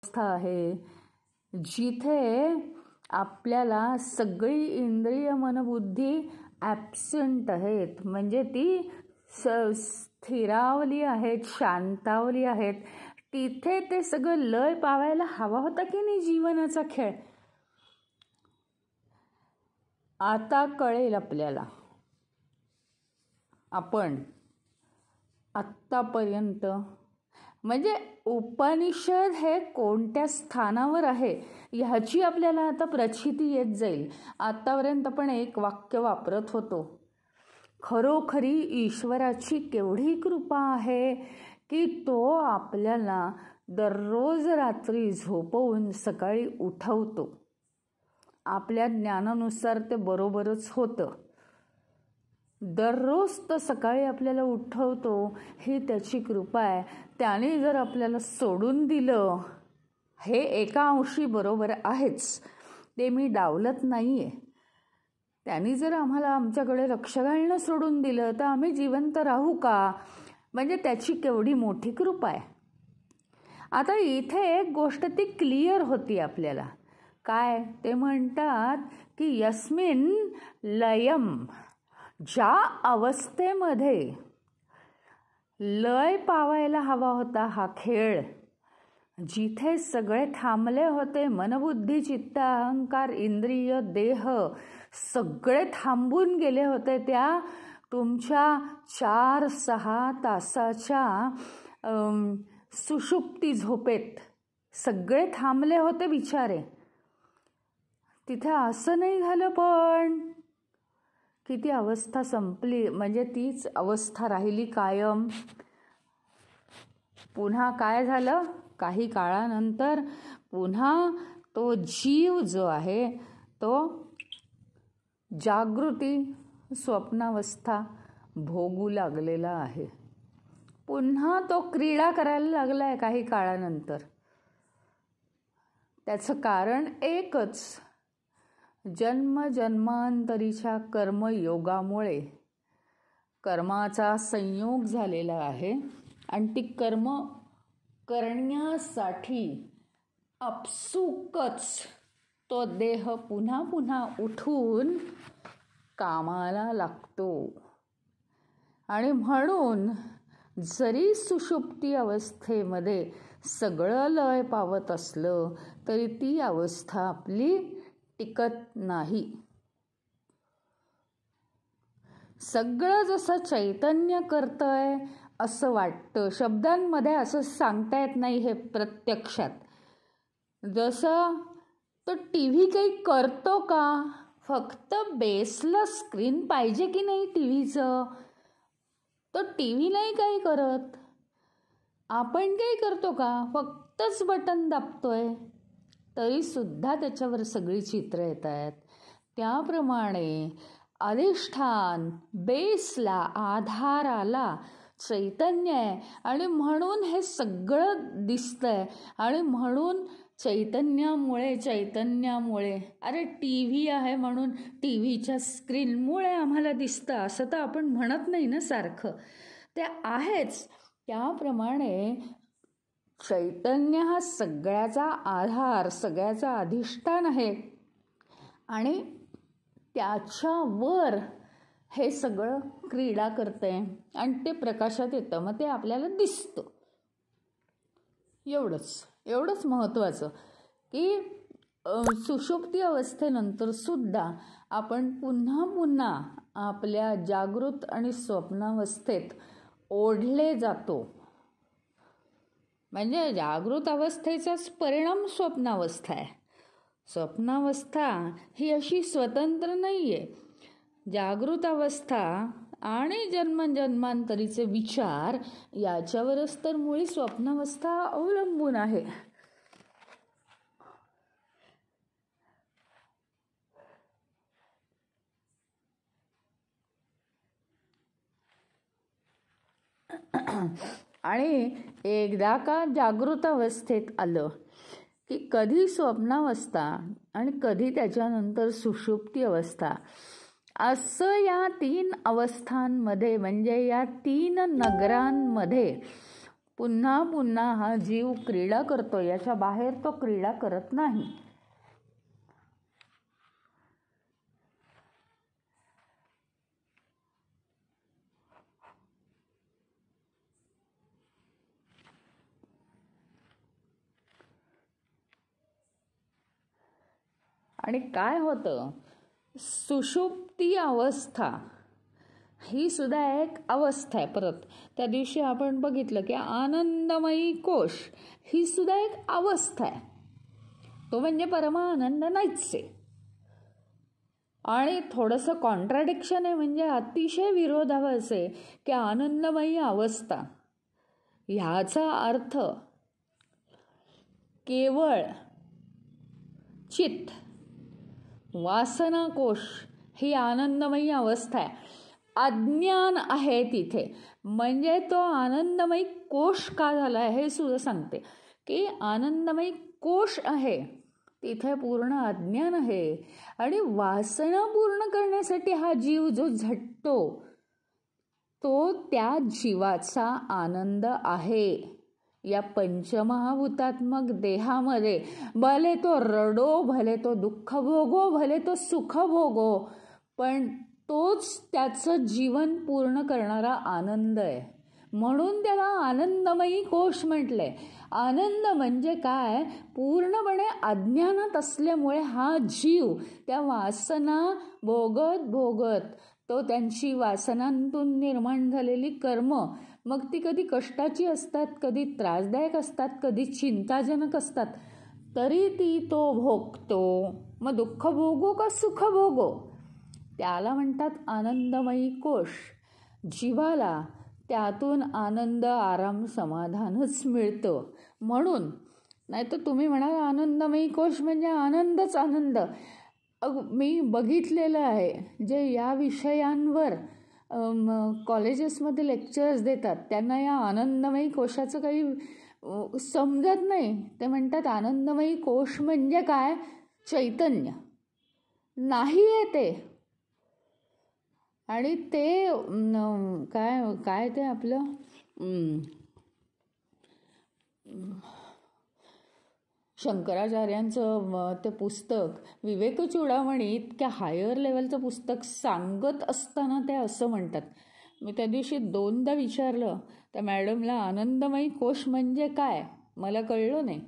अवस्था आहे जिथे आपल्याला सगळी इंद्रिय मनबुद्धी ॲब्सेंट आहेत, म्हणजे ती स्थिरावली आहेत, शांतावली आहेत. तिथे ते सगळं लय पावायला हवा होता की नाही जीवनाचा खेळ. आता कळेल आपल्याला. आपण आत्तापर्यंत म्हणजे उपनिषद हे कोणत्या स्थानावर आहे ह्याची आपल्याला आता प्रचिती येत जाईल. आतापर्यंत आपण एक वाक्य वापरत होतो. खरोखरी ईश्वराची केवढी कृपा आहे की तो आपल्याला दररोज रात्री झोपवून सकाळी उठवतो. आपल्या ज्ञानानुसार ते बरोबरच होतं. दररोज तो सकाळी आपल्याला उठवतो, ही त्याची कृपा आहे. त्याने जर आपल्याला सोडून दिलं, हे एका अंशी बरोबर आहेच, ते मी डावलत नाही आहे. त्यांनी जर आम्हाला आमच्याकडे लक्ष घालणं सोडून दिलं तर आम्ही जिवंत राहू का? म्हणजे त्याची केवढी मोठी कृपा आहे. आता इथे एक गोष्ट ती क्लिअर होती आपल्याला. काय ते म्हणतात की यस्मिन लयम, ज्या अवस्थेमध्ये लय पावायला हवा होता हा खेळ, जिथे सगळे थांबले होते, मनबुद्धी चित्त अहंकार इंद्रिय देह सगळे थांबून गेले होते, त्या तुमच्या 4-6 तासाच्या सुषुप्ती झोपेत सगळे थांबले होते बिचारे. तिथे असं नाही झालं पण की ती अवस्था संपली, म्हणजे तीच अवस्था राहिली कायम. पुन्हा काय झालं? काही काळानंतर पुन्हा तो जीव जो आहे तो जागृती स्वप्नावस्था भोगू लागलेला आहे. पुन्हा तो क्रीडा करायला लागला आहे काही काळानंतर. त्याचं कारण एकच, जन्मजन्मांतरीच्या कर्मयोगामुळे कर्माचा संयोग झालेला आहे आणि ती कर्म करण्यासाठी आपसुकच तो देह पुन्हा पुन्हा उठून कामाला लागतो. आणि म्हणून जरी सुषुप्ती अवस्थेमध्ये सगळं लय पावत असलं तरी ती अवस्था आपली टिकत नाही. सगळं जसं चैतन्य करतंय असं वाटतं, शब्दांमध्ये असं सांगता येत नाही हे प्रत्यक्षात. जसं तो टीव्ही काही करतो का? फक्त बेसला स्क्रीन पाहिजे की नाही टीव्हीचं, तो टीव्ही नाही काही करत. आपण काही करतो का? फक्तच बटन दाबतोय तरी सुद्धा त्याच्यावर सगळी चित्र येत आहेत. त्याप्रमाणे अधिष्ठान बेसला आधाराला चैतन्य आहे आणि म्हणून हे सगळं दिसतंय. आणि म्हणून चैतन्यामुळे अरे टी व्ही आहे म्हणून टी व्हीच्या स्क्रीनमुळे आम्हाला दिसतं असं तर आपण म्हणत नाही ना सारखं. ते आहेच. त्याप्रमाणे चैतन्य हा सगळ्याचा आधार, सगळ्याचा अधिष्ठान आहे आणि त्याच्यावर हे सगळं क्रीडा करतंय आणि ते प्रकाशात येतं, मग ते आपल्याला दिसतं. एवढंच महत्त्वाचं की सुषुप्ती अवस्थेनंतर सुद्धा आपण पुन्हा पुन्हा आपल्या जागृत आणि स्वप्नावस्थेत ओढले जातो. म्हणजे जागृत अवस्थेचाच परिणाम स्वप्नावस्था आहे. स्वप्नावस्था ही अशी स्वतंत्र नाही आहे. जागृत अवस्था आणि जन्मजन्मांतरीचे विचार याच्यावरच तर मुळी स्वप्नावस्था अवलंबून आहे. आणि एकदा का जागृत अवस्थेत आलं की कधी स्वप्नावस्था आणि कधी त्याच्यानंतर सुषुप्ती अवस्था असं या 3 अवस्थांमध्ये म्हणजे या 3 नगरांमध्ये पुन्हा पुन्हा हा जीव क्रीडा करतो, याच्या बाहेर तो क्रीडा करत नाही. आणि काय होतं, सुषुप्ती अवस्था ही सुद्धा एक अवस्था आहे. परत त्या दिवशी आपण बघितलं की आनंदमयी कोश ही सुद्धा एक अवस्था आहे. तो म्हणजे परमानंद नाहीच आहे. आणि थोडंसं कॉन्ट्राडिक्शन आहे, म्हणजे अतिशय विरोधाभास आहे की आनंदमयी अवस्था ह्याचा अर्थ केवळ चित्त वासना कोश ही आनंदमयी अवस्था आहे. अज्ञान आहे तिथे, म्हणजे तो आनंदमयी कोश का झाला आहे हे सुद्धा सांगते की आनंदमयी कोश आहे तिथे पूर्ण अज्ञान आहे. आणि वासना पूर्ण करण्यासाठी हा जीव जो झटतो तो त्या जीवाचा आनंद आहे. या पंचमहाभूतात्मक देहामध्ये भले तो रडो, भले तो दुःख भोगो, भले तो सुख भोगो, पण तोच त्याचं जीवन पूर्ण करणारा आनंद आहे. म्हणून त्याला आनंदमयी कोश म्हटलंय. आनंद म्हणजे काय, पूर्णपणे अज्ञानात असल्यामुळे हा जीव त्या वासना भोगत भोगत तो त्यांची वासनांतून निर्माण झालेली कर्म, मग ती कधी कष्टाची असतात, कधी त्रासदायक असतात, कधी चिंताजनक असतात, तरी ती तो भोगतो. मग दुःख भोगो का सुख भोगो, त्याला म्हणतात आनंदमयी कोश. जीवाला त्यातून आनंद, आराम, समाधानच मिळतं. म्हणून नाही तर तुम्ही म्हणाल आनंदमयी कोश म्हणजे आनंदच आनंद. मी बघितलेलं आहे जे या विषयांवर कॉलेजेसमध्ये लेक्चर्स देतात, त्यांना या आनंदमयी कोशाचं काही समजत नाही. ते म्हणतात आनंदमयी कोश म्हणजे काय, चैतन्य नाही आहे ते. आणि ते काय काय ते आपलं शंकराचार्यांचं ते पुस्तक विवेकचूडामणी इतक्या हायर लेवलचं पुस्तक सांगत असताना ते असं म्हणतात. मी त्या दिवशी 2दा विचारलं त्या मॅडमला आनंदमयी कोश म्हणजे काय, मला कळलं नाही.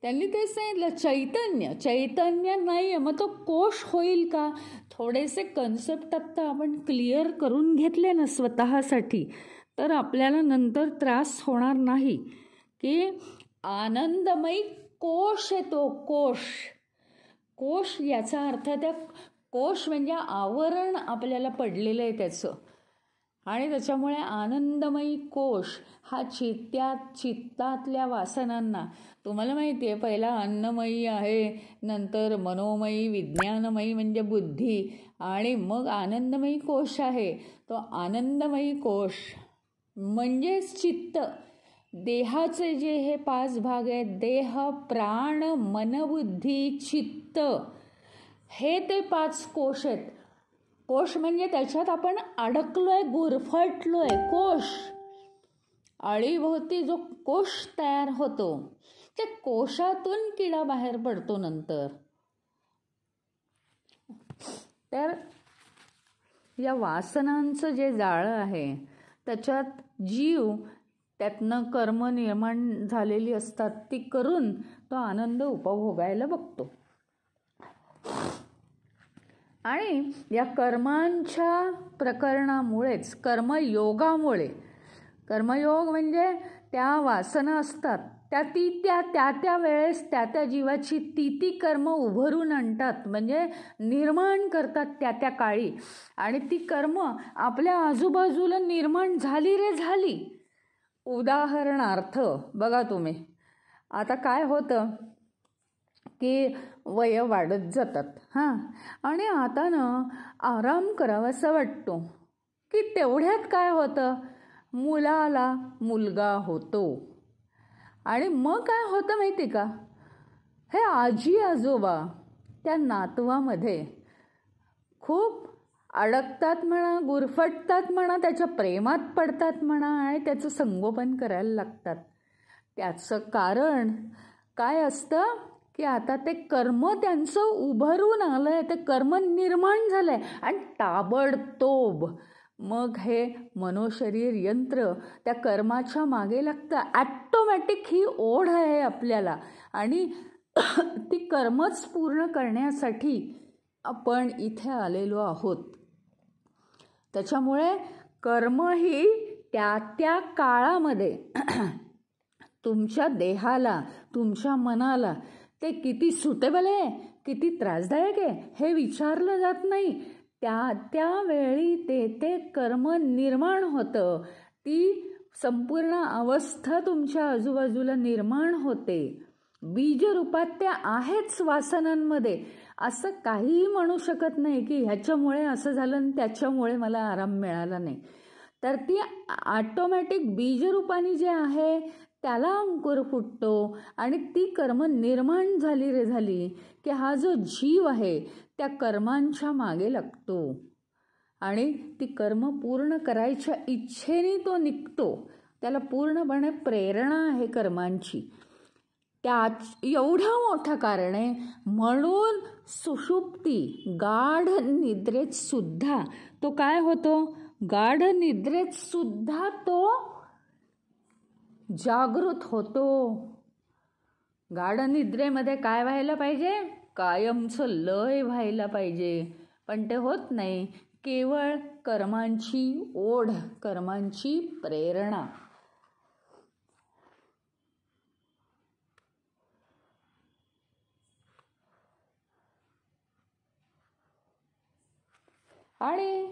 त्यांनी तेच सांगितलं चैतन्य. चैतन्य नाही आहे, मग तो कोश होईल का. थोडेसे कन्सेप्ट आत्ता आपण क्लिअर करून घेतले ना स्वतःसाठी, तर आपल्याला नंतर त्रास होणार नाही. की आनंदमयी कोश आहे तो कोश. कोश याचा अर्थ त्या कोश म्हणजे आवरण आपल्याला पडलेलं आहे त्याचं. आणि त्याच्यामुळे आनंदमयी कोश हा चित्तातल्या वासनांना, तुम्हाला माहिती आहे पहिला अन्नमयी आहे, नंतर मनोमयी, विज्ञानमयी म्हणजे बुद्धी, आणि मग आनंदमयी कोश आहे. तो आनंदमयी कोश म्हणजेच चित्त. देहाचे जे हे 5 भाग आहेत, देह, प्राण, मनबुद्धी, चित्त, हे ते 5 कोश आहेत. कोश म्हणजे त्याच्यात आपण अडकलोय, गुरफटलोय. कोश अळीभोवती जो कोश तयार होतो, त्या कोशातून किडा बाहेर पडतो नंतर. तर या वासनांचं जे जाळं आहे त्याच्यात जीव, त्यातनं कर्म निर्माण झालेली असतात, ती करून तो आनंद उपभोगायला बघतो. आणि या कर्मांच्या प्रकरणामुळेच, कर्मयोगामुळे, कर्मयोग म्हणजे त्या वासना असतात त्या वेळेस त्या जीवाची ती कर्म उभरून आणतात, म्हणजे निर्माण करतात त्या काळी. आणि ती कर्म आपल्या आजूबाजूला निर्माण झाली रे झाली. उदाहरणार्थ बघा तुम्ही, आता काय होतं की वय वाढत जातात आणि आता ना आराम करावासा वाटतो की तेवढ्यात काय होतं, मुलाला मुलगा होतो. आणि मग काय होतं माहिती का, हे आजी आजोबा त्या नातवामध्ये खूप अडकतात म्हणा, गुरफटतात म्हणा, त्याच्या प्रेमात पडतात म्हणा आणि त्याचं संगोपन करायला लागतात. त्याचं कारण काय असतं की आता ते कर्म त्यांचं उभरून आलं आहे, ते कर्म निर्माण झालं आहे आणि ताबडतोब मग हे मनोशरीर यंत्र त्या कर्माच्या मागे लागतं. ॲटोमॅटिक ही ओढ आहे आपल्याला आणि ती कर्मच पूर्ण करण्यासाठी आपण इथे आलेलो आहोत. त्याच्यामुळे कर्म ही त्या त्या काळामध्ये तुमच्या देहाला, तुमच्या मनाला ते किती सुटेबल आहे, किती त्रासदायक आहे हे विचारलं जात नाही. त्यावेळी ते कर्म निर्माण होतं. ती संपूर्ण अवस्था तुमच्या आजूबाजूला निर्माण होते. बीजरूपात ते आहेच वासनांमध्ये. असं काहीही म्हणू शकत नाही की ह्याच्यामुळे असं झालं आणि त्याच्यामुळे मला आराम मिळाला नाही. तर ती ऑटोमॅटिक बीजरूपाने जे आहे त्याला अंकुर फुटतो आणि ती कर्म निर्माण झाली की हा जो जीव आहे त्या कर्मांच्या मागे लागतो आणि ती कर्म पूर्ण करायच्या इच्छेने तो निघतो. त्याला पूर्णपणे प्रेरणा आहे कर्मांची. एवढं मोठं कारण आहे म्हणून सुषुप्ती गाढ निद्रेत सुद्धा तो काय होतो, गाढ निद्रेत सुद्धा तो जागृत होतो. गाढ निद्रेमध्ये काय व्हायला पाहिजे, कायमचं लय व्हायला पाहिजे, पण ते होत नाही. केवळ कर्मांची ओढ, कर्मांची प्रेरणा. आणि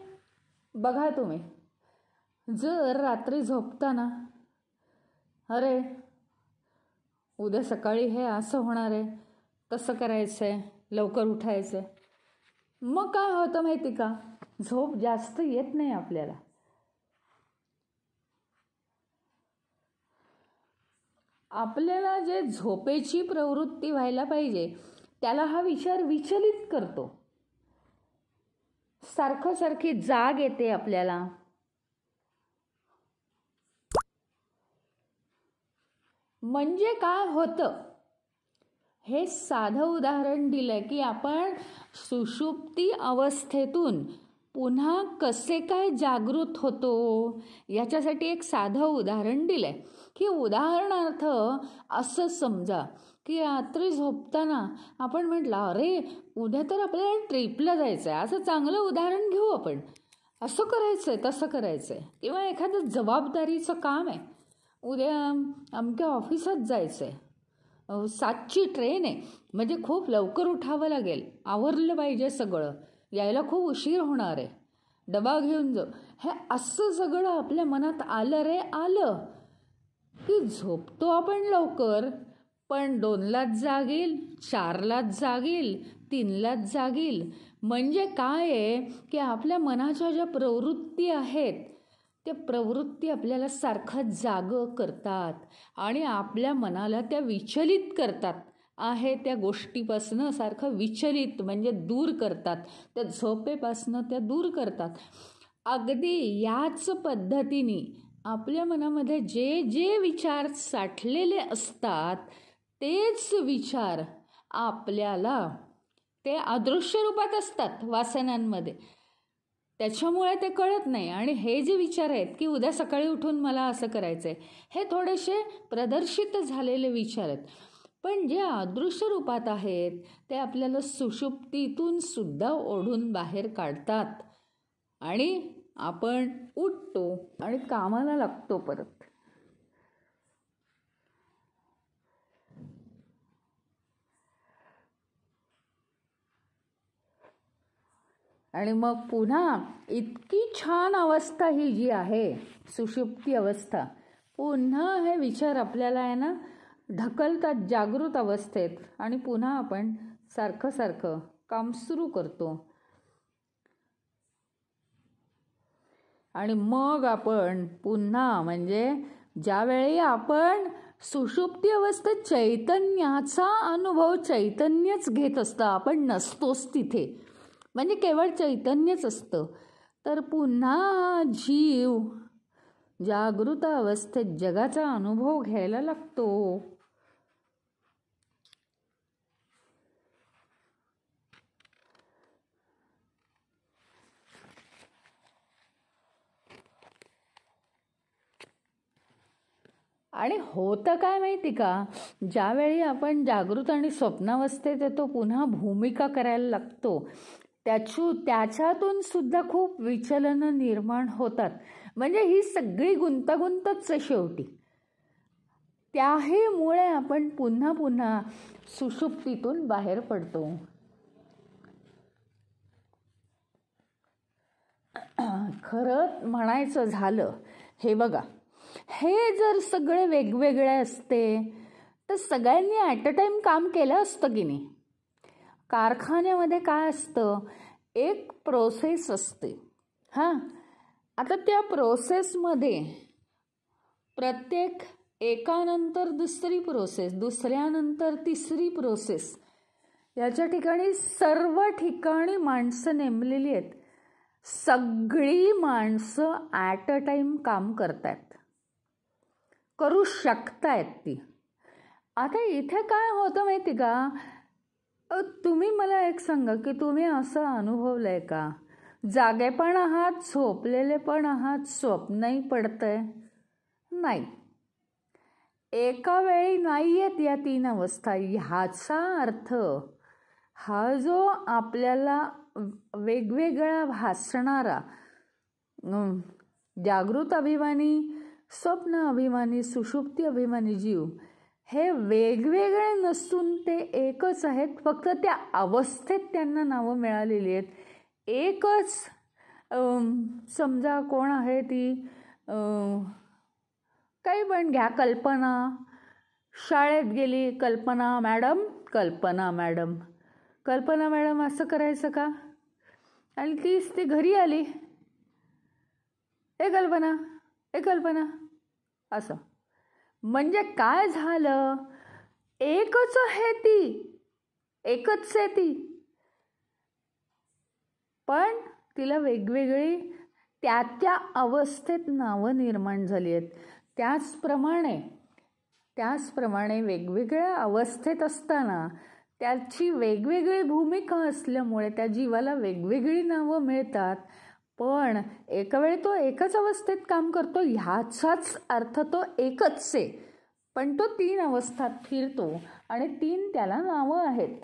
बघा तुम्ही जर रात्री झोपताना अरे उद्या सकाळी हे असं होणार आहे, तसं करायचं आहे, लवकर उठायचं आहे, मग काय होतं माहिती का, झोप जास्त येत नाही आपल्याला. आपल्याला जे झोपेची प्रवृत्ती व्हायला पाहिजे त्याला हा विचार विचलित करतो. सारखी जाग येते आपल्याला. म्हणजे काय होतं हे साधं उदाहरण दिलं की आपण सुषुप्ती अवस्थेतून पुन्हा कसे काय जागृत होतो याच्यासाठी एक साधं उदाहरण दिलंय. की उदाहरणार्थ असं समजा की रात्री झोपताना आपण म्हटलं अरे उद्या तर आपल्याला ट्रिपला जायचं आहे, असं चांगलं उदाहरण घेऊ आपण, असं करायचं आहे तसं करायचं आहे, किंवा एखादं जबाबदारीचं काम आहे, उद्या अमक्या ऑफिसात जायचं आहे, 7ची ट्रेन आहे म्हणजे खूप लवकर उठावं लागेल, आवरलं पाहिजे सगळं, यायला खूप उशीर होणार आहे, डबा घेऊन जाऊ, हे असं सगळं आपल्या मनात आलं रे आलं की झोपतो आपण लवकर, पण 2लाच जागील, 4लाच जागील, 3लाच जागील. म्हणजे काय आहे की आपल्या मनाच्या ज्या प्रवृत्ती आहेत त्या प्रवृत्ती आपल्याला सारखं जागं करतात आणि आपल्या मनाला त्या विचलित करतात. आहे त्या गोष्टीपासनं सारखं विचलित म्हणजे दूर करतात, त्या झोपेपासनं त्या दूर करतात. अगदी याच पद्धतीने आपल्या मनामध्ये जे जे विचार साठलेले असतात तेच विचार आपल्याला ते अदृश्य रूपात असतात वासनांमध्ये, त्याच्यामुळे ते कळत नाही. आणि हे जे विचार आहेत की उद्या सकाळी उठून मला असं करायचं आहे, हे थोडेसे प्रदर्शित झालेले विचार आहेत, पण जे अदृश्य रूपात आहेत ते आपल्याला सुषुप्तीतून सुद्धा ओढून बाहेर काढतात आणि आपण उठतो आणि कामाला लागतो परत. आणि मग पुन्हा इतकी छान अवस्था ही जी आहे सुषुप्ती अवस्था, पुन्हा हे विचार आपल्याला आहे ना ढकलतात जागृत अवस्थेत आणि पुन्हा आपण सारखं काम सुरू करतो. आणि मग आपण पुन्हा म्हणजे ज्यावेळी आपण सुषुप्ती अवस्थेत चैतन्याचा अनुभव चैतन्यच घेत असतं, आपण नसतोच तिथे, म्हणजे केवळ चैतन्यच असतं. तर पुन्हा हा जीव जागृत अवस्थेत जगाचा अनुभव घ्यायला लागतो. आणि होतं काय माहिती का, ज्यावेळी आपण जागृत आणि स्वप्नावस्थेत येतो पुन्हा भूमिका करायला लागतो, त्याच्यातून सुद्धा खूप विचलनं निर्माण होतात. म्हणजे ही सगळी गुंतागुंतच आहे शेवटी. त्याहीमुळे आपण पुन्हा पुन्हा सुषुप्तीतून बाहेर पडतो. खरं म्हणायचं झालं, हे बघा, हे जर सगळे वेगवेगळे असते तर सगळ्यांनी ॲट अ टाइम काम केलं असतं की नाही. कारखान्यामध्ये काय असतं, एक प्रोसेस असते. हां, आता त्या प्रोसेसमध्ये प्रत्येक एकानंतर दुसरी प्रोसेस, दुसऱ्यानंतर तिसरी प्रोसेस, याच्या ठिकाणी सर्व ठिकाणी माणसं नेमलेली आहेत. सगळी माणसं ॲट अ टाइम काम करतायत, करू शकतायत ती. आता इथे काय होतं माहिती का, तुम्ही मला एक सांगा की तुम्ही असं अनुभवलंय का, जागे पण आहात, झोपलेले पण आहात, स्वप्नही पडतंय? नाही, एका वेळी नाही आहेत या तीन अवस्था. ह्याचा अर्थ हा जो आपल्याला वेगवेगळा भासणारा जागृत अभिमानी, स्वप्न अभिमानी, सुषुप्ती अभिमानी जीव हे वेगवेगळे नसून ते एकच आहेत. फक्त त्या अवस्थेत त्यांना नावं मिळालेली आहेत. एकच समजा कोण आहे ती, काही पण घ्या, कल्पना. शाळेत गेली कल्पना मॅडम, कल्पना मॅडम, कल्पना मॅडम असं करायचं का, आणि तीच ती घरी आली, ए कल्पना, ए कल्पना, असं. म्हणजे काय झालं, एकच आहे ती, एकच आहे ती, पण तिला वेगवेगळी त्या अवस्थेत नावं निर्माण झाली आहेत. त्याचप्रमाणे वेगवेगळ्या अवस्थेत असताना त्याची वेगवेगळी भूमिका असल्यामुळे त्या जीवाला वेगवेगळी नावं मिळतात. पण एका वेळी तो एकच अवस्थेत काम करतो, ह्याचाच अर्थ तो एकच आहे, पण तो तीन अवस्थात फिरतो आणि तीन त्याला नावं आहेत.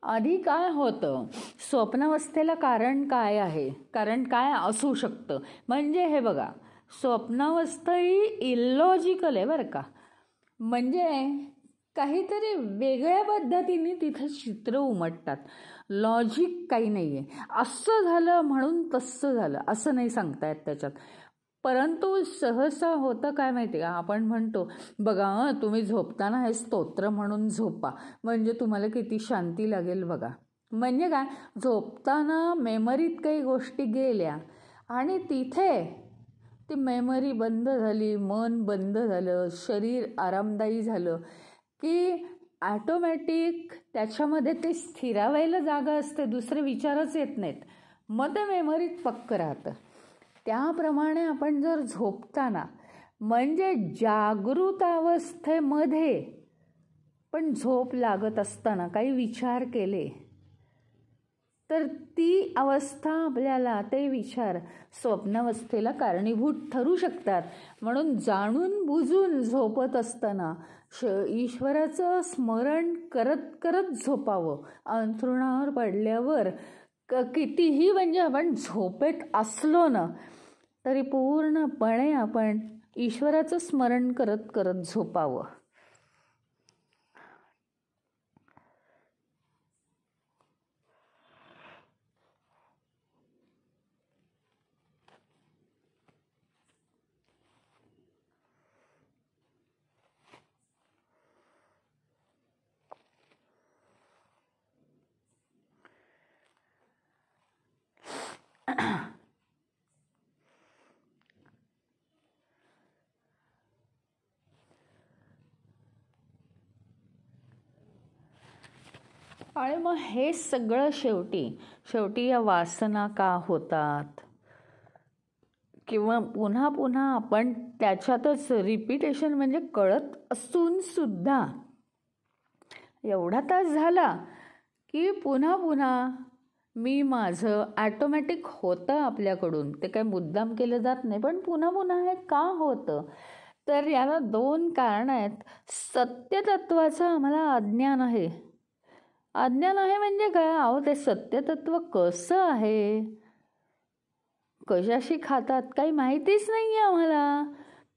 आधी काय होतं, स्वप्नावस्थेला कारण काय आहे, कारण काय असू शकतं. म्हणजे हे बघा, स्वप्नावस्था ही इलॉजिकल आहे बरं का. म्हणजे काहीतरी वेगळ्या पद्धतीने तिथं चित्र उमटतात. लॉजिक काही नाही आहे. असं झालं म्हणून तसं झालं असं नाही सांगता येत त्याच्यात. परंतु सहसा होतं काय माहिती का, आपण म्हणतो बघा तुम्ही झोपताना हे स्तोत्र म्हणून झोपा, म्हणजे तुम्हाला किती शांती लागेल बघा. म्हणजे काय, झोपताना मेमरीत काही गोष्टी गेल्या आणि तिथे ती मेमरी बंद झाली, मन बंद झालं, शरीर आरामदायी झालं की ॲटोमॅटिक त्याच्यामध्ये ते स्थिरावायला जागा असते, दुसरे विचारच येत नाहीत, मग ते मेमरीत पक्क राहतं. त्याप्रमाणे आपण जर झोपताना, म्हणजे जागृत अवस्थेमध्ये पण झोप लागत असताना काही विचार केले तर ती अवस्था आपल्याला, ते विचार स्वप्नावस्थेला कारणीभूत ठरू शकतात. म्हणून जाणून बुजून झोपत असताना ईश्वराचं स्मरण करत करत झोपावं. अंथरुणावर पडल्यावर कितीही म्हणजे आपण झोपेत असलो ना तरी पूर्णपणे आपण ईश्वराचं स्मरण करत करत झोपावं. आणि मग हे सगळं शेवटी या वासना का होतात, किंवा पुन्हा पुन्हा आपण त्याच्यातच रिपिटेशन, म्हणजे कळत असून सुद्धा एवढा तास झाला की पुन्हा पुन्हा मी माझं ॲटोमॅटिक होतं आपल्याकडून, ते काही मुद्दाम केलं जात नाही, पण पुन्हा पुन्हा हे का होतं? तर याला 2 कारणं आहेत. सत्यतत्वाचं आम्हाला अज्ञान आहे. अज्ञान आहे म्हणजे काय? अहो, ते सत्यतत्व कसं आहे, कशाशी खातात, काही माहितीच नाही आहे आम्हाला.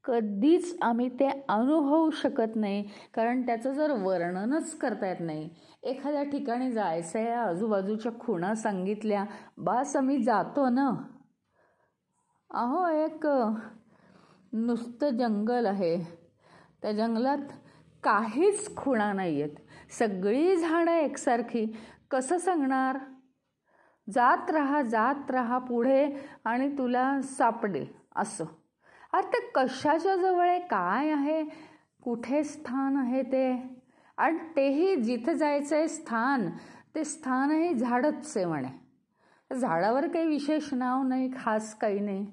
कधीच आम्ही ते अनुभवू शकत नाही, कारण त्याचं जर वर्णनच करता येत नाही. एखाद्या ठिकाणी जायचं आहे, आजूबाजूच्या खुणा सांगितल्या, बास आम्ही जातो ना. अहो, एक नुसतं जंगल आहे, त्या जंगलात काहीच खुणा नाही आहेत, सगळी झाडं एकसारखी. कसं सांगणार? जात राहा पुढे आणि तुला सापडेल असं. अरे ते कशाच्या जवळ आहे, काय आहे, कुठे स्थान आहे ते, आणि तेही जिथं जायचं आहे स्थान, ते स्थानही झाडच आहे म्हणे. झाडावर काही विशेष नाव नाही, खास काही नाही,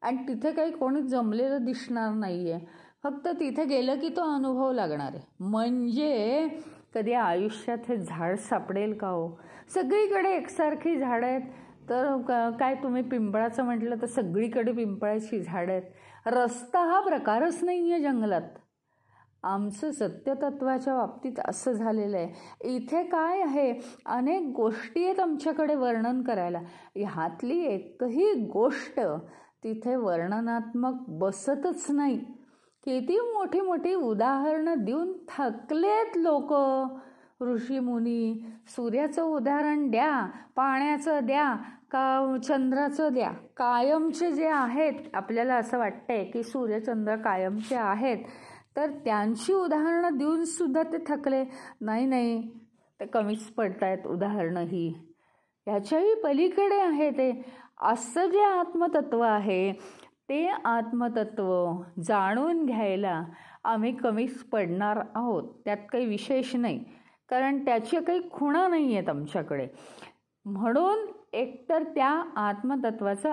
आणि तिथे काही कोणी जमलेलं दिसणार नाही आहे. फक्त तिथे गेलं की तो अनुभव लागणार आहे. म्हणजे कधी आयुष्यात हे झाड सापडेल का हो? सगळीकडे एकसारखी झाडं आहेत. तर काय तुम्ही पिंपळाचं म्हटलं तर सगळीकडे पिंपळाची झाडं आहेत. रस्ता हा प्रकारच नाही आहे जंगलात. आमचं सत्यतत्वाच्या बाबतीत असं झालेलं आहे. इथे काय आहे, अनेक गोष्टी आहेत आमच्याकडे वर्णन करायला, ह्यातली एकही गोष्ट तिथे वर्णनात्मक बसतच नाही. किती मोठी मोठी उदाहरणं देऊन थकलेत लोक, ऋषीमुनी. सूर्याचं उदाहरण द्या, पाण्याचं द्या, का चंद्राचं द्या. कायमचे जे आहेत, आपल्याला असं वाटतंय की सूर्यचंद्र कायमचे आहेत, तर त्यांची उदाहरणं देऊन सुद्धा ते थकले. नाही, ते कमीच पडतायत उदाहरणं ही. ह्याच्याही पलीकडे आहे ते. असं जे आत्मतत्व आहे, ते आत्मतत्व जाणून घ्यायला आम्ही कमीच पडणार आहोत. त्यात काही विशेष नाही, कारण त्याची काही खुणा नाही आहेत आमच्याकडे. म्हणून एकतर त्या आत्मतत्वाचं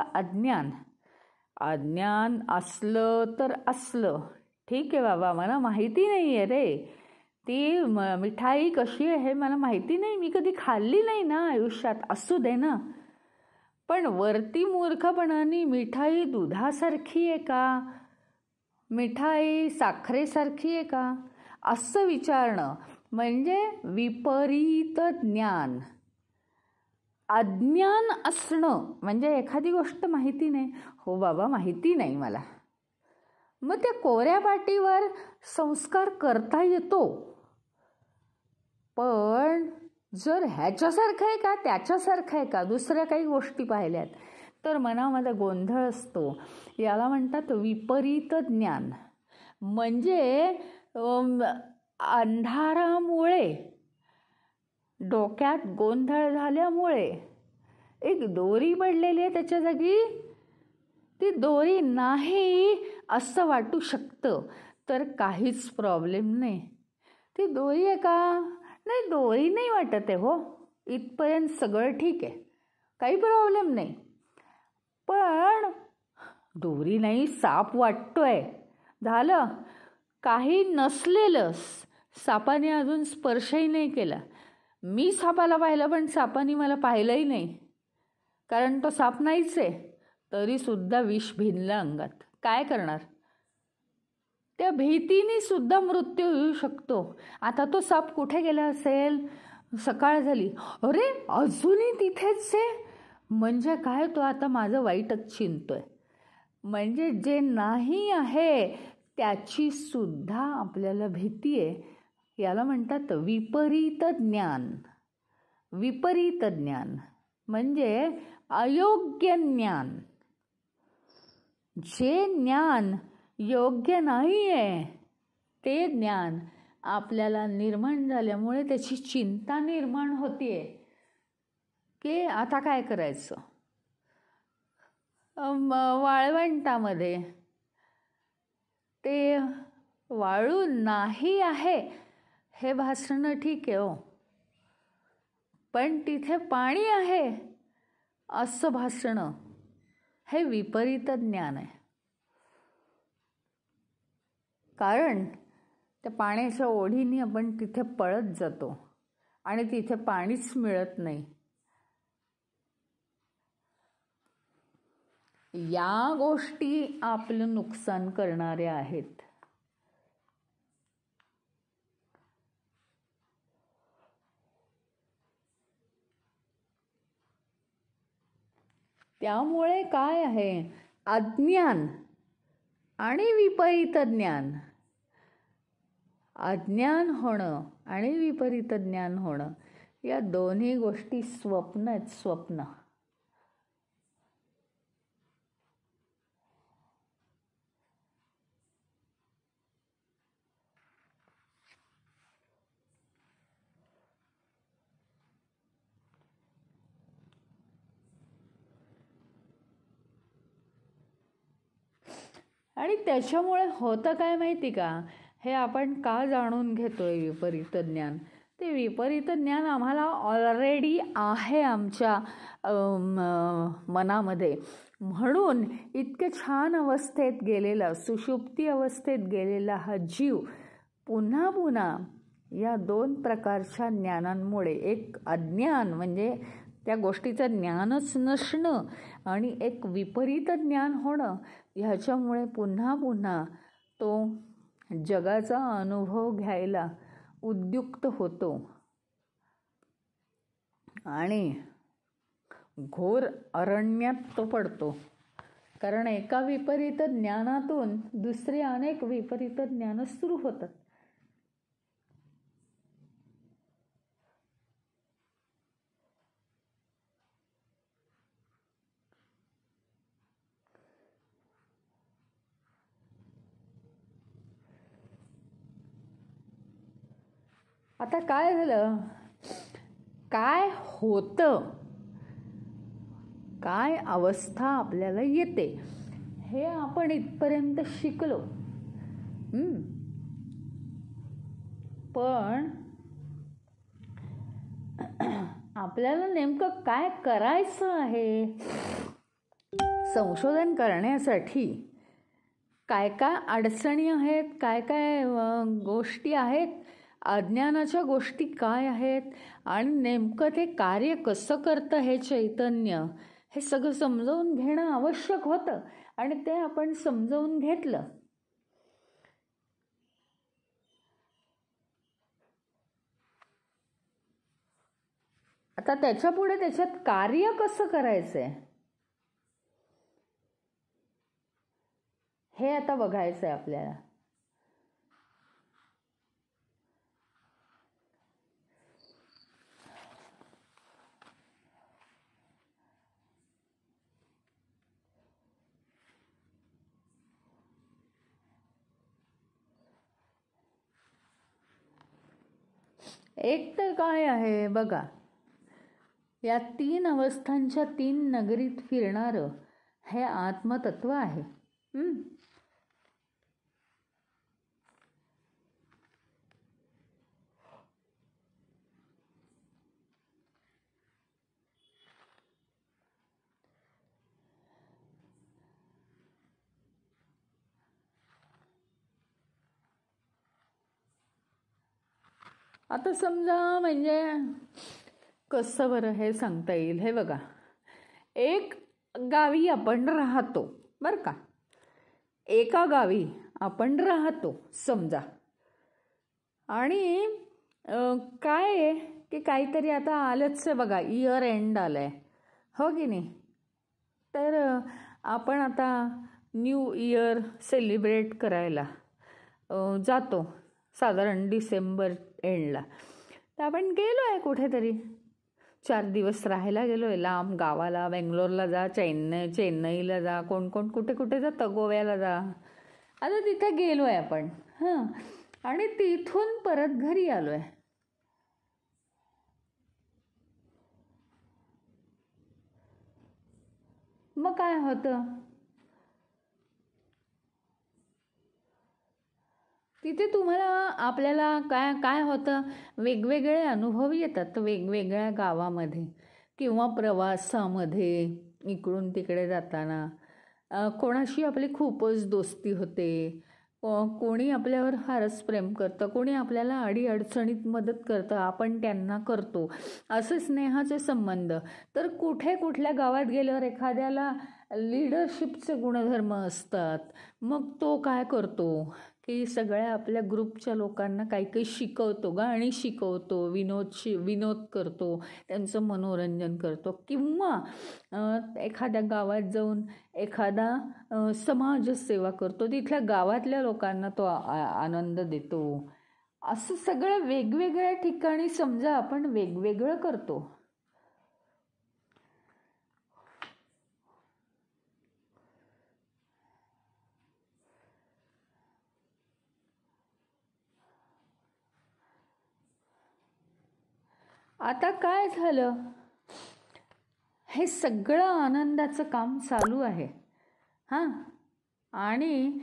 अज्ञान असलं तर असलं, ठीक आहे बाबा, मला माहिती नाही आहे रे, ती मिठाई कशी आहे मला माहिती नाही, मी कधी खाल्ली नाही ना आयुष्यात, असू दे ना. पण वरती मूर्खपणाने मिठाई दुधासारखी आहे का, मिठाई साखरेसारखी आहे का, असं विचारणं म्हणजे विपरीत ज्ञान. अज्ञान असणं म्हणजे एखादी गोष्ट माहिती नाही, हो बाबा माहिती नाही मला, मग त्या कोऱ्या पाटीवर संस्कार करता येतो. पण जर ह्याच्यासारखं आहे का, त्याच्यासारखं आहे का, दुसऱ्या काही गोष्टी पाहिल्यात, तर मनामध्ये गोंधळ असतो. याला म्हणतात विपरीत ज्ञान. म्हणजे अंधारामुळे, डोक्यात गोंधळ झाल्यामुळे एक दोरी पडलेली आहे त्याच्या जागी, ती दोरी नाही असं वाटू शकतं, तर काहीच प्रॉब्लेम नाही. ती दोरी आहे का, नाही दोरी नाही वाटत आहे हो, इथपर्यंत सगळं ठीक आहे, काही प्रॉब्लेम नाही. पण दोरी नाही, साप वाटतोय, झालं. काही नसलेलं, सापाने अजून स्पर्शही नाही केला, मी सापाला पाहिलं पण सापाने मला पाहिलंही नाही, कारण तो साप नाहीच आहे, तरीसुद्धा विष भिनलं अंगात. काय करणार? त्या भीतीने सुद्धा मृत्यू येऊ शकतो. आता तो साप कुठे गेला असेल, सकाळ झाली, अरे अजूनही तिथेच आहे, म्हणजे काय, तो आता माझं वाईटच चिंततोय. म्हणजे जे नाही आहे त्याची सुद्धा आपल्याला भीती आहे. याला म्हणतात विपरीत ज्ञान. विपरीत ज्ञान म्हणजे अयोग्य ज्ञान. जे ज्ञान योग्य नाही आहे ते ज्ञान आपल्याला निर्माण झाल्यामुळे त्याची चिंता निर्माण होतीये की आता काय करायचं. वाळवंटामध्ये ते वाळू नाही आहे हे भासणं ठीक आहे हो, पण तिथे पाणी आहे असं भासणं हे विपरीत ज्ञान आहे. कारण त्या पाण्याच्या ओढीने आपण तिथे पळत जातो आणि तिथे पाणीच मिळत नाही. या गोष्टी आपलं नुकसान करणाऱ्या आहेत. त्यामुळे काय आहे, अज्ञान आणि विपरीत ज्ञान, अज्ञान होणं आणि विपरीत ज्ञान होणं या दोन्ही गोष्टी स्वप्न आहेत. स्वप्न. आणि त्याच्यामुळे होतं काय माहिती का, हे आपण का जाणून घेतोय विपरीत ज्ञान, ते विपरीत ज्ञान आम्हाला ऑलरेडी आहे आमच्या मनामध्ये. म्हणून इतके छान अवस्थेत गेलेला, सुषुप्ती अवस्थेत गेलेला हा जीव पुन्हा पुन्हा या दोन प्रकारच्या ज्ञानांमुळे, एक अज्ञान म्हणजे त्या गोष्टीचं ज्ञानच नसणं आणि एक विपरीत ज्ञान होणं, ह्याच्यामुळे पुन्हा पुन्हा तो जगाचा अनुभव घ्यायला उद्युक्त होतो आणि घोर अरण्यात तो पडतो. कारण एका विपरीत ज्ञानातून दुसरे अनेक विपरीत ज्ञान सुरू होतात. आता काय झालं, काय होतं, काय अवस्था आपल्याला येते हे आपण इथपर्यंत शिकलो. पण आपल्याला नेमकं काय करायचं आहे, संशोधन करण्यासाठी काय काय अडचणी आहेत, काय काय गोष्टी आहेत, अज्ञानाच्या गोष्टी काय आहेत आणि नेमकं ते कार्य कसं करतं हे चैतन्य, हे सगळं समजावून घेणं आवश्यक होतं आणि ते आपण समजावून घेतलं. आता त्याच्यापुढे त्याच्यात कार्य कसं करायचंय हे आता बघायचंय आपल्याला. एक तर काय आहे बघा, या तीन अवस्थांच्या तीन नगरीत फिरणारं हे आत्मतत्व आहे. आता समजा म्हणजे कसं बरं हे सांगता येईल, हे बघा, एक गावी आपण राहतो बरं का, एका गावी आपण राहतो समजा, आणि काय आहे की काहीतरी आता आलंच आहे बघा, इयर एंड आलाय, हो की नाही, तर आपण आता न्यू इयर सेलिब्रेट करायला जातो साधारण डिसेंबर एंडला. तर आपण गेलो आहे कुठेतरी 4 दिवस राहायला गेलो आहे लांब गावाला, बेंगलोरला जा, चेन्नईला जा, कोण कोण कुठे कुठे जातं, गोव्याला जा. आता तिथे गेलो आहे आपण, आणि तिथून परत घरी आलो आहे. मग काय होतं, तिथे तुम्हाला आपल्याला काय काय होतं, वेगवेगळे अनुभव येतात वेगवेगळ्या गावामध्ये किंवा प्रवासामध्ये इकडून तिकडे जाताना. कोणाशी आपली खूपच दोस्ती होते, कोणी आपल्यावर फारच प्रेम करतं, कोणी आपल्याला अडीअडचणीत मदत करतं, आपण त्यांना करतो, असे स्नेहाचे संबंध. तर कुठे कुठल्या गावात गेल्यावर एखाद्याला लीडरशिपचे गुणधर्म असतात. मग तो काय करतो की सगळ्या आपल्या ग्रुपच्या लोकांना काही काही शिकवतो, गाणी शिकवतो, विनोद करतो, त्यांचं मनोरंजन करतो, किंवा एखाद्या गावात जाऊन एखादा समाजसेवा करतो, तिथल्या गावातल्या लोकांना तो आनंद देतो. असं सगळं वेगवेगळ्या ठिकाणी समजा आपण वेगवेगळं करतो. आता काय झालं, हे सगळं आनंदाचं काम चालू आहे हां, आणि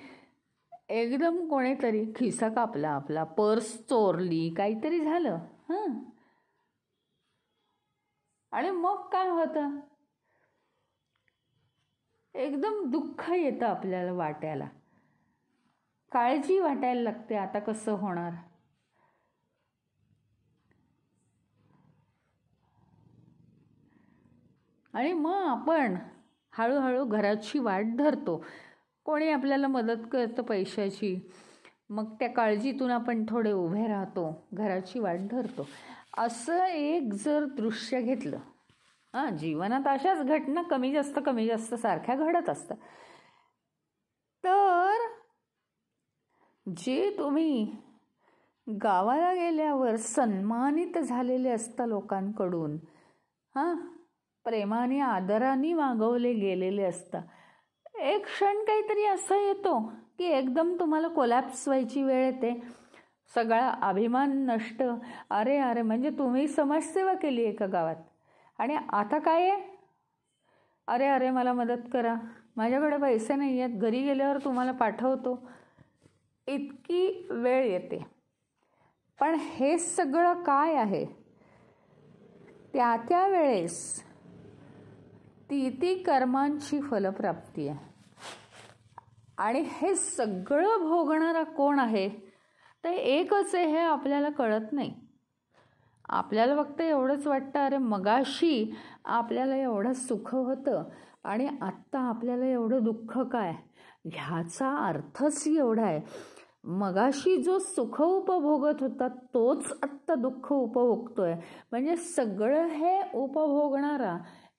एकदम कोणीतरी खिसा कापला, आपला पर्स चोरली, काहीतरी झालं हां, आणि मग काय होतं, एकदम दुःख येतं आपल्याला वाट्याला, काळजी वाटायला लागते, आता कसं होणार. आणि मग आपण हळूहळू घराची वाट धरतो, कोणी आपल्याला मदत करतं पैशाची, मग त्या काळजीतून आपण थोडे उभे राहतो, घराची वाट धरतो. असं एक जर दृश्य घेतलं, जीवनात अशाच घटना कमी जास्त सारख्या घडत असतात. तर जे तुम्ही गावाला गेल्यावर सन्मानित झालेले असता लोकांकडून, प्रेमाने आदराने वागवले गेलेले असता, एक क्षण काहीतरी असा येतो की एकदम तुम्हाला कोलॅप्स व्हायची वेळ येते, सगळा अभिमान नष्ट. अरे अरे, म्हणजे तुम्ही समाजसेवा केली एका गावात आणि आता काय आहे, अरे अरे मला मदत करा, माझ्याकडे पैसे नाही आहेत, घरी गेल्यावर तुम्हाला पाठवतो, इतकी वेळ येते. पण हे सगळं काय आहे, त्या वेळेस ती कर्मांची फलप्राप्ती आहे. आणि हे सगळं भोगणारा कोण आहे, तर एकच आहे, हे आपल्याला कळत नाही. आपल्याला फक्त एवढंच वाटतं, अरे मगाशी आपल्याला एवढं सुख होतं आणि आत्ता आपल्याला एवढं दुःख काय. ह्याचा अर्थच एवढा आहे, मगाशी जो सुख उपभोगत होता तोच आत्ता दुःख उपभोगतोय. म्हणजे सगळं हे उपभोगणारा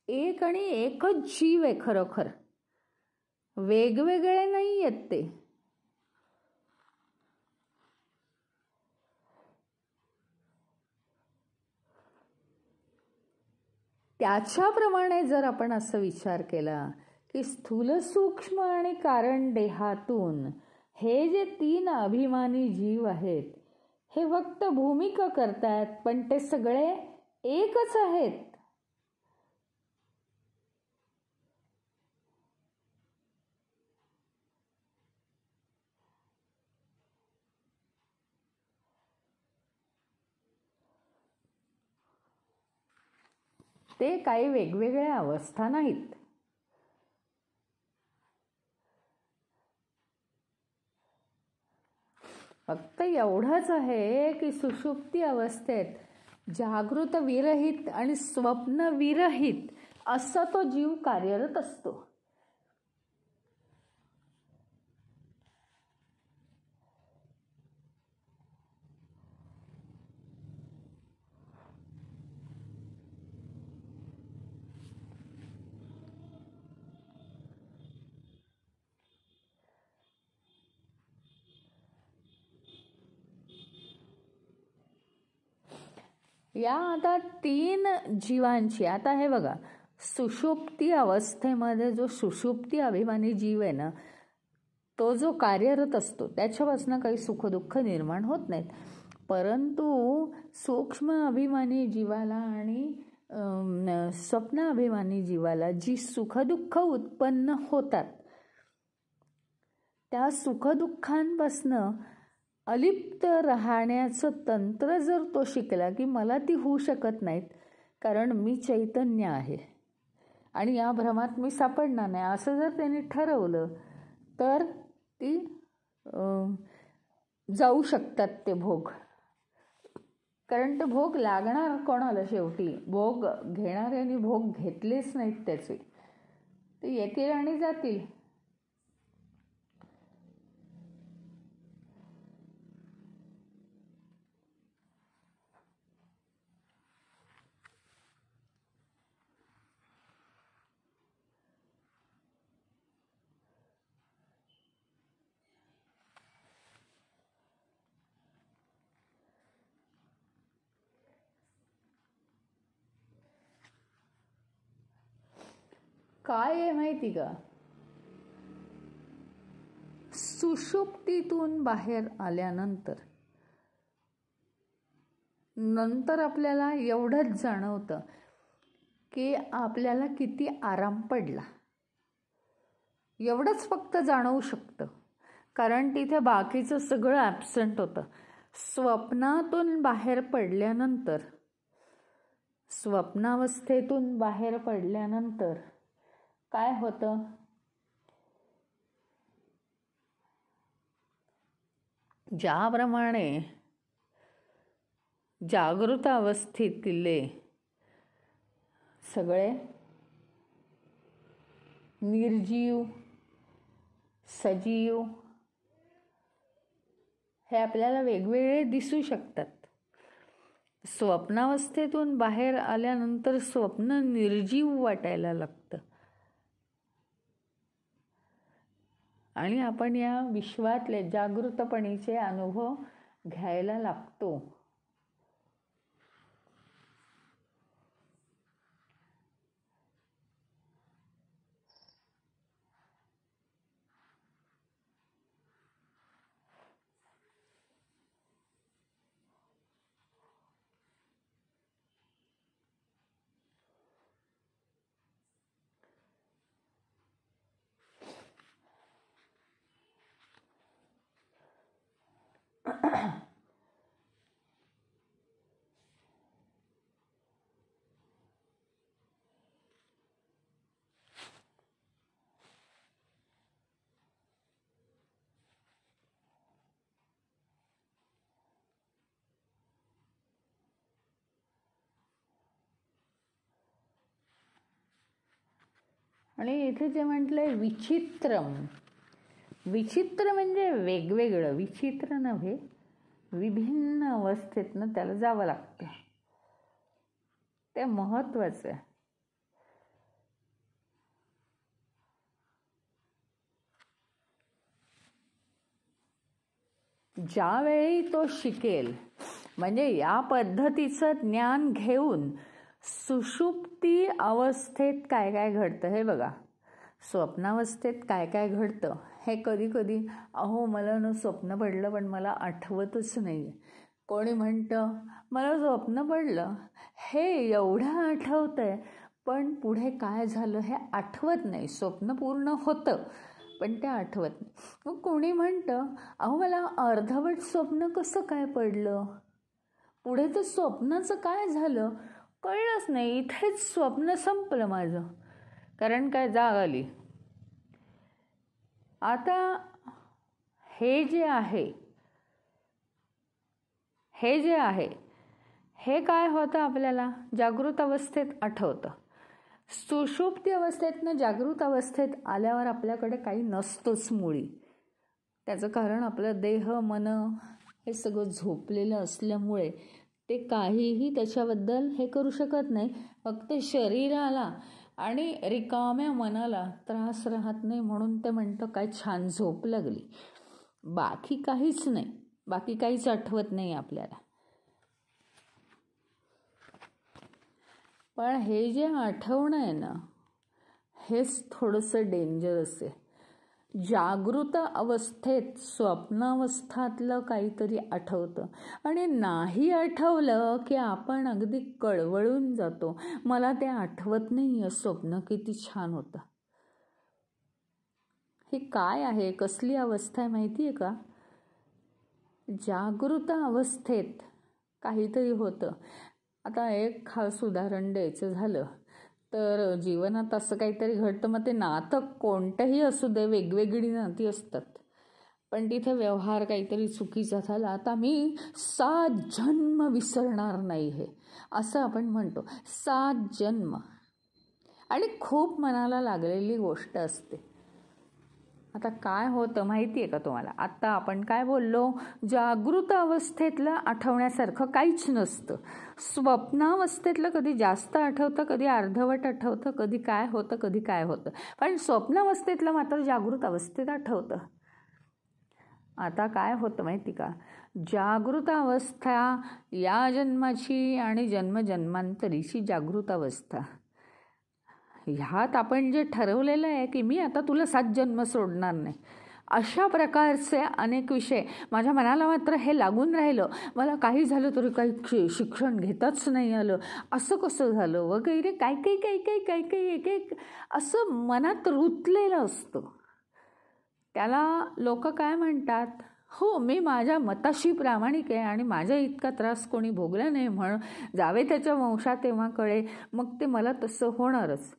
एक आणि एकच जीव आहे, खरोखर वेगवेगळे नाही आहेत ते. त्याच्याप्रमाणे जर आपण असं विचार केला की स्थूल सूक्ष्म आणि कारण देहातून हे जे 3 अभिमानी जीव आहेत, हे फक्त भूमिका करतात, पण ते सगळे एकच आहेत. ते काही वेगवेगळ्या अवस्था नाहीत. फक्त एवढंच आहे की सुषुप्ती अवस्थेत जागृत विरहित आणि स्वप्न विरहित असा तो जीव कार्यरत असतो. या आता 3 जीवांची, आता हे बघा, सुषुप्ती अवस्थेमध्ये जो सुषुप्ती अभिमानी जीव आहे ना, तो जो कार्यरत असतो त्याच्यापासून काही सुखदुःख निर्माण होत नाहीत. परंतु सूक्ष्म अभिमानी जीवाला आणि स्वप्न अभिमानी जीवाला जी सुखदुःख उत्पन्न होतात, त्या सुखदुःखांपासनं अलिप्त राहण्याचं तंत्र जर तो शिकला की मला ती होऊ शकत नाहीत, कारण मी चैतन्य आहे आणि या भ्रमात मी सापडणार नाही, असं जर त्यांनी ठरवलं तर ती जाऊ शकतात ते भोग. कारण ते भोग लागणार कोणाला शेवटी? भोग घेणाऱ्यांनी भोग घेतलेच नाहीत त्याचे, ते येतील आणि जातील. काय आहे माहिती का? सुषुप्तीतून बाहेर आल्यानंतर आपल्याला एवढंच जाणवतं की आपल्याला किती आराम पडला, एवढंच फक्त जाणवू शकतं. कारण तिथे बाकीचं सगळं ॲब्सेंट होतं. स्वप्नातून बाहेर पडल्यानंतर, स्वप्नावस्थेतून बाहेर पडल्यानंतर काय होतं? ज्याप्रमाणे जागृत अवस्थेतले सगळे निर्जीव सजीव हे आपल्याला वेगवेगळे दिसू शकतात. स्वप्नावस्थेतून बाहेर आल्यानंतर स्वप्न निर्जीव वाटायला लागतं आणि आपण या विश्वातले जागृतपणीचे अनुभव घ्यायला लागतो. आणि इथे जे म्हटलंय विचित्रम, विचित्र म्हणजे वेगवेगळं, विचित्र नव्हे, विभिन्न अवस्थेतनं त्याला जावं लागतं. ते महत्वाचं आहे. ज्यावेळी तो शिकेल, म्हणजे या पद्धतीचं ज्ञान घेऊन सुषुप्ती अवस्थेत काय काय घडतं हे बघा. स्वप्नावस्थेत काय काय घडतं हे कधी कधी मला न स्वप्न पडलं पण मला आठवतच नाही. कोणी म्हणतं मला स्वप्न पडलं, हे एवढं आठवतंय पण पुढे काय झालं हे आठवत नाही. स्वप्न पूर्ण होतं पण ते आठवत नाही. मग कोणी म्हणतं मला अर्धवट स्वप्न कसं काय पडलं, पुढे तर स्वप्नाचं काय झालं कळलंच नाही, इथेच स्वप्न संपलं माझं, कारण काय जाग आली. आता हे जे आहे हे काय होतं आपल्याला जागृत अवस्थेत आठवतं. सुषुप्ती अवस्थेतनं जागृत अवस्थेत आल्यावर आपल्याकडे काही नसतंच मुळी. त्याचं कारण आपलं देह मन हे सगळं झोपलेलं असल्यामुळे ते काहीही त्याच्याबद्दल हे करू शकत नाही. फक्त शरीराला आणि रिकाम्या मनाला त्रास राहत नाही म्हणून ते म्हणतं काय छान झोप लागली. बाकी काहीच नाही, बाकी काहीच आठवत नाही आपल्याला. पण हे जे आठवणं आहे ना, हेच थोडंसं डेंजरस आहे. जागृत अवस्थेत स्वप्नावस्थातलं काहीतरी आठवतं आणि नाही आठवलं की आपण अगदी कळवळून जातो. मला ते आठवत नाही, स्वप्न किती छान होतं. हे काय आहे, कसली अवस्था आहे माहिती आहे का? जागृत अवस्थेत काहीतरी होतं. आता एक खास उदाहरण द्यायचं झालं तर जीवनात असं काहीतरी घडतं, मग ते नातं कोणतंही असू दे, वेगवेगळी नाती असतात, पण तिथे व्यवहार काहीतरी चुकीचा झाला, आता मी 7 जन्म विसरणार नाही हे असं आपण म्हणतो. 7 जन्म आणि खूप मनाला लागलेली गोष्ट असते. आता काय होतं माहिती आहे का तुम्हाला? आता आपण काय बोललो, जागृत अवस्थेतलं आठवण्यासारखं काहीच नसतं. स्वप्नावस्थेतलं कधी जास्त आठवतं, कधी अर्धवट आठवतं, कधी काय होतं, कधी काय होतं, पण स्वप्नावस्थेतलं मात्र जागृत अवस्थेत आठवतं. आता काय होतं माहिती का, जागृत अवस्था या जन्माची आणि जन्मजन्मांतरीची जागृत अवस्था, ह्यात आपण जे ठरवलेलं आहे की मी आता तुला 7 जन्म सोडणार नाही, अशा प्रकारचे अनेक विषय माझ्या मनाला मात्र हे लागून राहिलं. मला काही झालं तरी काही शिक्षण घेताच नाही आलं, असं कसं झालं वगैरे, काही काही काही काही काही काही एक एक असं मनात रुतलेलं असतं. त्याला लोक काय म्हणतात, हो मी माझ्या मताशी प्रामाणिक आहे आणि माझ्या इतका त्रास कोणी भोगला नाही, म्हणून जावे त्याच्या वंशात तेव्हा कळे, मग ते मला तसं होणारच.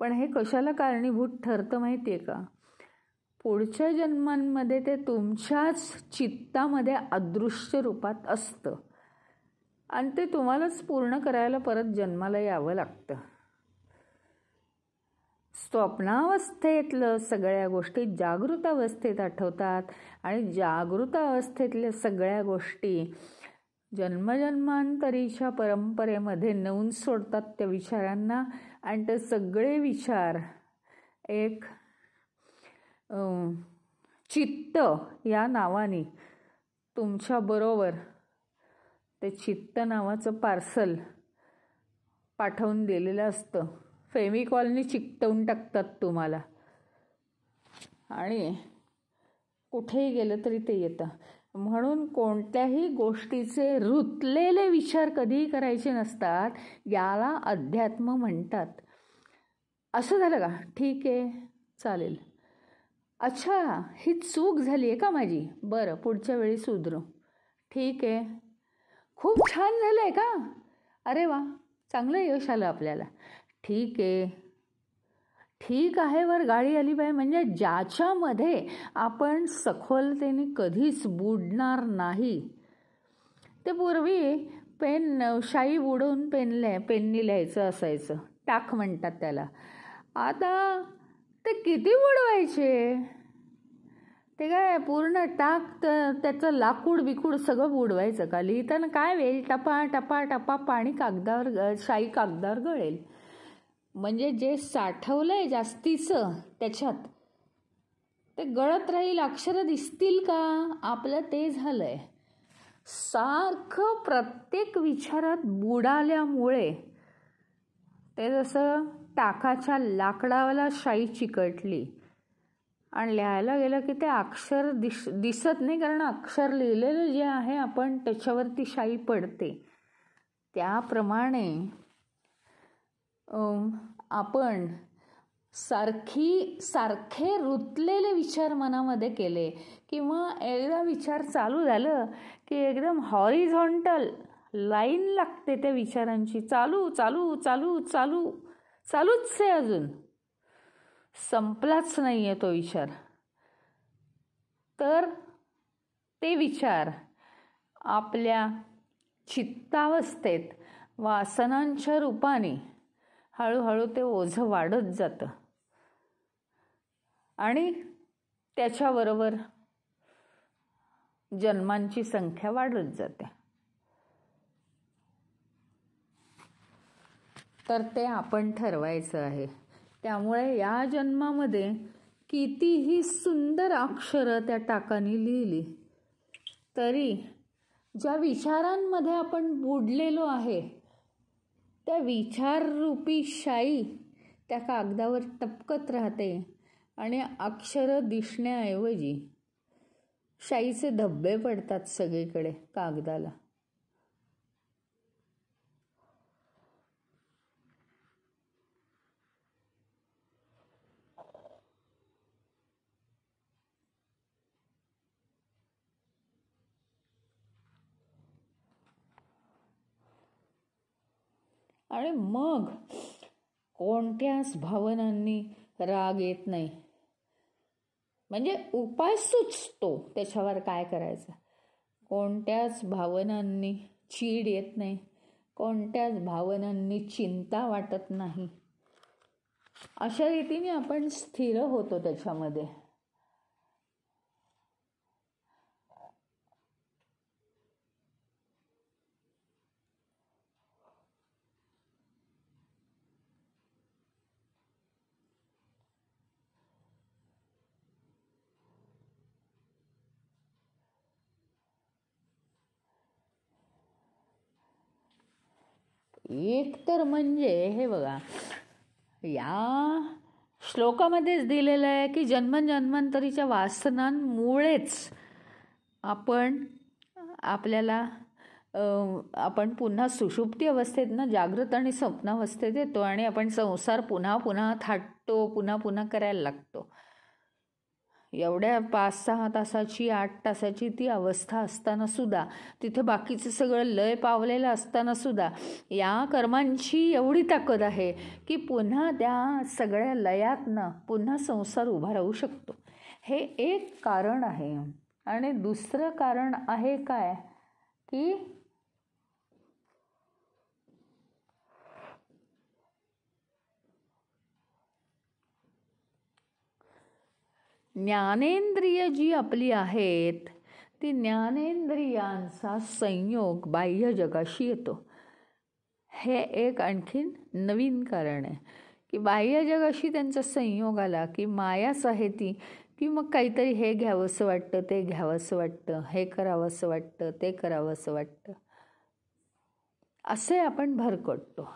पण हे कशाला कारणीभूत ठरतं माहिती आहे का? पुढच्या जन्मांमध्ये ते तुमच्याच चित्तामध्ये अदृश्य रूपात असतं आणि ते तुम्हालाच पूर्ण करायला परत जन्माला यावं लागतं. स्वप्नावस्थेतलं सगळ्या गोष्टी जागृत अवस्थेत आठवतात आणि जागृत अवस्थेतल्या सगळ्या गोष्टी जन्मजन्मांतरीच्या परंपरेमध्ये नेऊन सोडतात त्या विचारांना, आणि ते सगळे विचार एक चित्त या नावाने तुमच्याबरोबर ते चित्त नावाचं पार्सल पाठवून दिलेलं असतं. फेमिकॉलनी चिकटवून टाकतात तुम्हाला आणि कुठेही गेलं तरी ते येतं. म्हणून कोणत्याही गोष्टीचे रुतलेले विचार कधीही करायचे नसतात, याला अध्यात्म म्हणतात. असं झालं का, ठीक आहे चालेल, अच्छा ही चूक झाली आहे का माझी, बरं पुढच्या वेळी सुधरू, ठीक आहे, खूप छान झालं आहे का, अरे वा चांगलं यश आलं आपल्याला, ठीक आहे, ठीक आहे वर गाडी आली पाहिजे, म्हणजे ज्याच्यामध्ये आपण सखोलतेने कधीच बुडणार नाही. ते पूर्वी शाई बुडवून पेननी लिहायचं असायचं, टाक म्हणतात त्याला. आता ते किती बुडवायचे, ते काय पूर्ण टाक त्याचं लाकूड बिकूड सगळं बुडवायचं का? लिहिताना काय वेळ, टपा टपा टपा पाणी कागदावर, शाई कागदावर गळेल. म्हणजे जे साठवलंय जास्तीचं त्याच्यात ते गळत राहील, अक्षरं दिसतील का? आपलं ते झालंय. सारखं प्रत्येक विचारात बुडाल्यामुळे ते जसं टाकाच्या लाकडाला शाई चिकटली आणि लिहायला गेलं की ते अक्षर दिसत नाही, कारण अक्षर लिहिलेलं जे आहे आपण त्याच्यावरती शाई पडते. त्याप्रमाणे आपण सारखे रुतलेले विचार मनामध्ये केले किंवा एकदा विचार चालू झालं की एकदम हॉरिझॉन्टल लाईन लागते त्या विचारांची, चालू चालू चालू चालू चालूच आहे, अजून संपलाच नाही आहे तो विचार. तर ते विचार आपल्या चित्तावस्थेत वासनांच्या रूपाने हळूहळू ते ओझं वाढत जातं आणि त्याच्याबरोबर जन्मांची संख्या वाढत जाते. तर ते आपण ठरवायचं आहे. त्यामुळे या जन्मामध्ये कितीही सुंदर अक्षरं त्या टाकाने लिहिली तरी ज्या विचारांमध्ये आपण बुडलेलो आहे त्या विचाररूपी शाई त्या कागदावर टपकत राहते आणि अक्षरं दिसण्याऐवजी शाईचे धब्बे पडतात सगळीकडे कागदाला. आणि मग कोणत्याच भावनांनी राग येत नाही. म्हणजे उपाय सुचतो त्याच्यावर काय करायचं. कोणत्याच भावनांनी चीड येत नाही, कोणत्याच भावनांनी चिंता वाटत नाही. अशा रीतीने आपण स्थिर होतो त्याच्यामध्ये. एक तर म्हणजे हे बघा, या श्लोकामध्येच दिलेलं आहे की जन्मजन्मांतरीच्या वासनांमुळेच आपण पुन्हा सुषुप्ती अवस्थेत जागृत आणि स्वप्नावस्थेत येतो आणि आपण संसार पुन्हा पुन्हा थाटतो, पुन्हा पुन्हा करायला लागतो. एवढ्या 5-6 तासाची 8 तासाची ती अवस्था असताना सुद्धा, तिथे बाकीचं सगळं लय पावलेलं असताना सुद्धा या कर्मांची एवढी ताकद आहे की पुन्हा त्या सगळ्या लयातनं पुन्हा संसार उभा राहू शकतो. हे एक कारण आहे. आणि दुसरं कारण आहे काय की ज्ञानेंद्रिय जी आपली आहेत ती ज्ञानेंद्रियांचा संयोग बाह्य जगाशी येतो. हे एक आणखीन नवीन कारण आहे की बाह्य जगाशी त्यांचा संयोग आला की मायाच आहे ती, की मग काहीतरी हे घ्यावंसं वाटतं, ते घ्यावंसं वाटतं, हे करावंसं वाटतं, ते करावंसं वाटतं, असे आपण भरकटतो.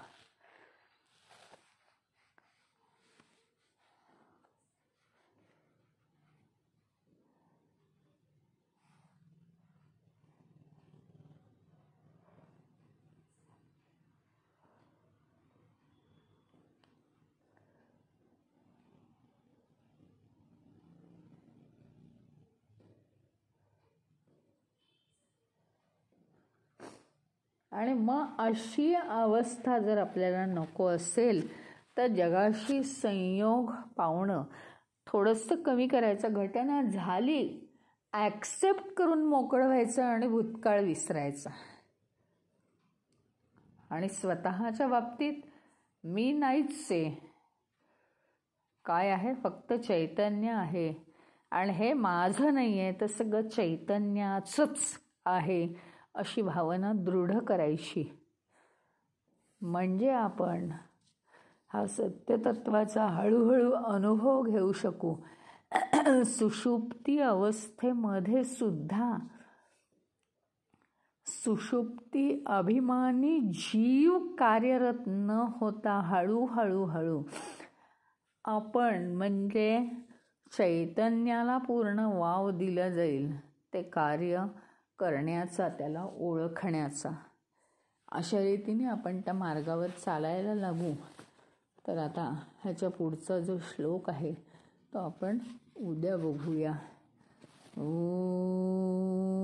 आणि मग अशी अवस्था जर आपल्याला नको असेल तर जगाशी संयोग पावणं थोडंसं कमी करायचं. घटना झाली, ॲक्सेप्ट करून मोकळं व्हायचं आणि भूतकाळ विसरायचा. आणि स्वतःच्या बाबतीत मी नाहीच आहे, काय आहे, फक्त चैतन्य आहे आणि हे माझं नाही आहे, तर सगळं चैतन्याचंच आहे अशी भावना दृढ करायची. म्हणजे आपण हा सत्यतत्वाचा हळूहळू अनुभव घेऊ शकू. सुषुप्ती अवस्थेमध्ये सुद्धा सुषुप्ती अभिमानी जीव कार्यरत न होता हळूहळू आपण म्हणजे चैतन्याला पूर्ण वाव दिला जाईल ते कार्य करण्याचा, त्याला ओळखण्याचा. अशा रीतीने आपण त्या मार्गावर चालायला लागू. तर आता ह्याच्या पुढचा जो श्लोक आहे तो आपण उद्या बघूया. ओम